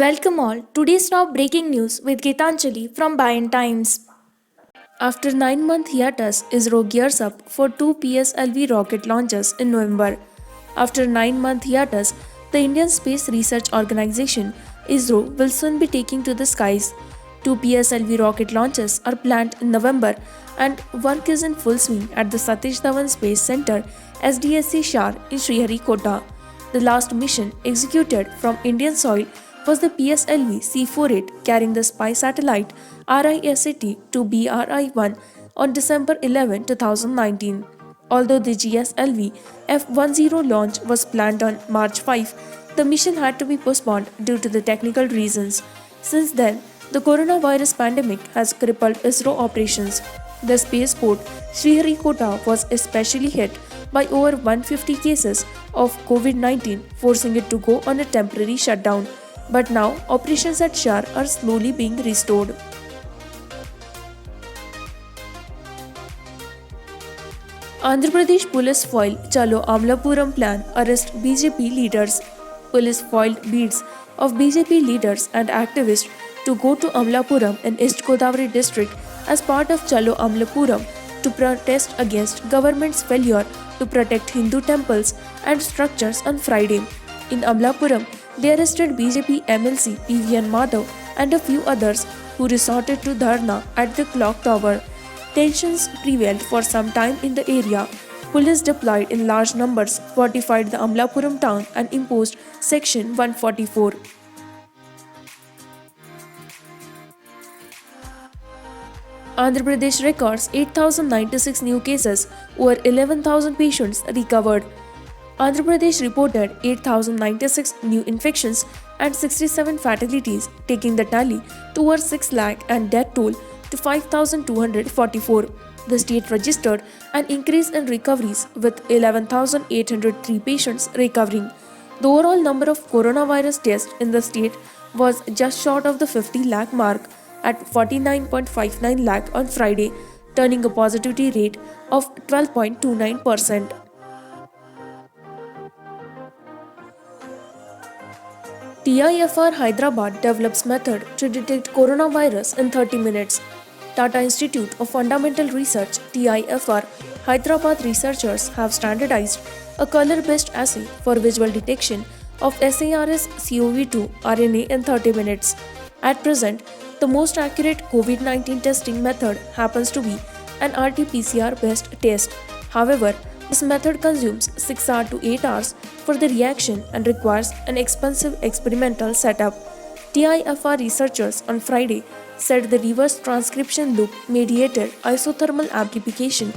Welcome all. Today's top breaking news with Gitanjali from Bayan Times. After 9-month hiatus, ISRO gears up for two PSLV rocket launches in November. After 9-month hiatus, the Indian Space Research Organization ISRO will soon be taking to the skies. Two PSLV rocket launches are planned in November and work is in full swing at the Satish Dhawan Space Center SDSC Shar in Sriharikota. The last mission executed from Indian soil was the PSLV C-48 carrying the spy satellite RISAT to BRI-1 on December 11, 2019. Although the GSLV F-10 launch was planned on March 5, the mission had to be postponed due to the technical reasons. Since then, the coronavirus pandemic has crippled ISRO operations. The spaceport Sriharikota was especially hit by over 150 cases of COVID-19, forcing it to go on a temporary shutdown. But now, operations at Shar are slowly being restored. Andhra Pradesh police foil Chalo Amlapuram plan arrest BJP leaders. Police foiled beats of BJP leaders and activists to go to Amlapuram in East Godavari district as part of Chalo Amlapuram to protest against government's failure to protect Hindu temples and structures on Friday. In Amlapuram, they arrested BJP MLC PVN Madhav and a few others who resorted to dharna at the clock tower. Tensions prevailed for some time in the area. Police deployed in large numbers, fortified the Amlapuram town and imposed Section 144. Andhra Pradesh records 8,096 new cases, over 11,000 patients recovered. Andhra Pradesh reported 8,096 new infections and 67 fatalities, taking the tally to over 6 lakh and death toll to 5,244. The state registered an increase in recoveries with 11,803 patients recovering. The overall number of coronavirus tests in the state was just short of the 50 lakh mark at 49.59 lakh on Friday, turning a positivity rate of 12.29%. TIFR Hyderabad develops method to detect coronavirus in 30 minutes. Tata Institute of Fundamental Research TIFR Hyderabad researchers have standardized a color-based assay for visual detection of SARS-CoV-2 RNA in 30 minutes. At present, the most accurate COVID-19 testing method happens to be an RT-PCR based test. However, this method consumes 6 to 8 hours for the reaction and requires an expensive experimental setup. TIFR researchers on Friday said the reverse transcription loop mediated isothermal amplification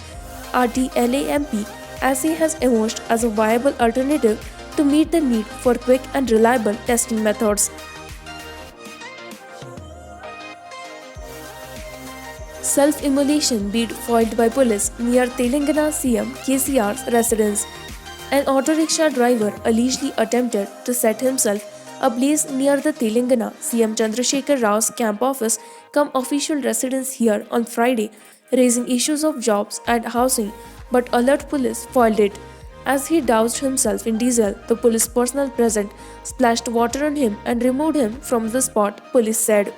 RT-LAMP assay has emerged as a viable alternative to meet the need for quick and reliable testing methods. Self-immolation bid foiled by police near Telangana CM KCR's residence. An auto rickshaw driver allegedly attempted to set himself ablaze near the Telangana CM Chandrasekhar Rao's camp office cum official residence here on Friday, raising issues of jobs and housing, but alert police foiled it. As he doused himself in diesel, the police personnel present splashed water on him and removed him from the spot, police said.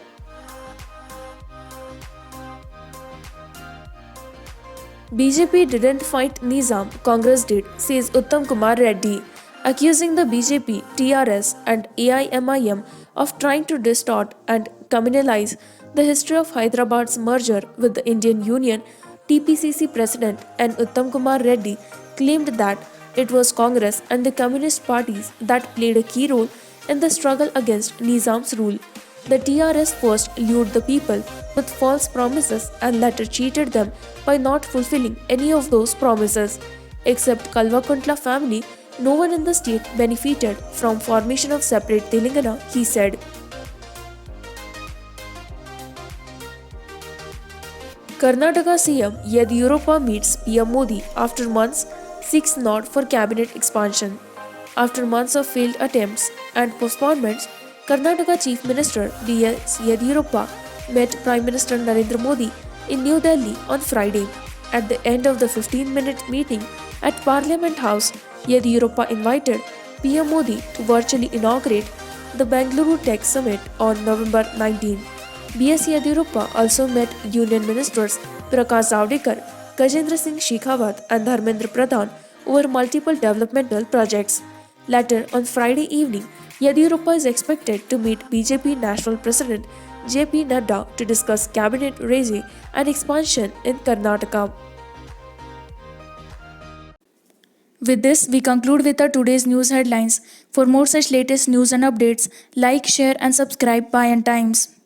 BJP didn't fight Nizam, Congress did, says Uttam Kumar Reddy, accusing the BJP, TRS and AIMIM of trying to distort and communalize the history of Hyderabad's merger with the Indian Union. TPCC President N. Uttam Kumar Reddy claimed that it was Congress and the Communist parties that played a key role in the struggle against Nizam's rule. The TRS first lured the people with false promises and later cheated them by not fulfilling any of those promises. Except Kalvakuntla family, no one in the state benefited from formation of separate Telangana, he said. Karnataka CM Yediyurappa meets PM Modi after months, seeks nod for cabinet expansion. After months of failed attempts and postponements, Karnataka Chief Minister B.S. Yediyurappa met Prime Minister Narendra Modi in New Delhi on Friday. At the end of the 15-minute meeting at Parliament House, Yediyurappa invited PM Modi to virtually inaugurate the Bengaluru Tech Summit on November 19. B.S. Yediyurappa also met Union Ministers Prakash Javadekar, Gajendra Singh Shekhawat and Dharmendra Pradhan over multiple developmental projects. Later on Friday evening, Yediyurappa is expected to meet BJP National President J.P. Nadda to discuss cabinet raising and expansion in Karnataka. With this, we conclude with our today's news headlines. For more such latest news and updates, like, share, and subscribe By and Times.